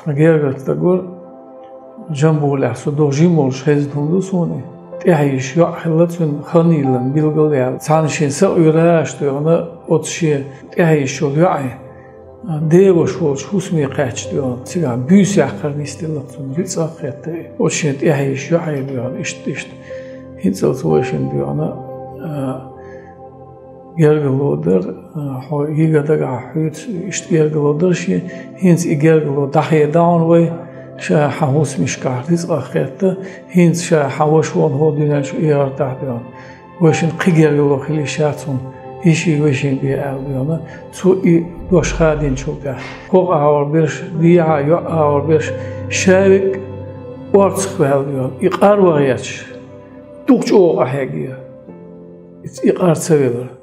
أجرت تقول جنبه لحسو دوجيمول شهز دندوسوني تهيش يحلتون خنيلن بالقليل سانشين سأيراش تيانا أتشي تهيش يعي ديوش وش حسمي قاتش تيان تيجا بيس يحكر نستيلتون ريتس أخيتي أتشي تهيش يعي بيان إشت هنسل توشين بيانا Gergeloder, higadaga hüt ist gergeloder, hins igergelo dahe downway, sha hahus mishkartis akhirta, hins sha hawashwan hodinal iyar tahbian. Washin qigergelo khili shatun, ishi washin bi albiana, zu I doshkhadin chuta. Qog awar birsh dia ya awar birsh shavik wartskh albian. Iqar wagiyach. Tuqch o ahagiya. Iqar seveler.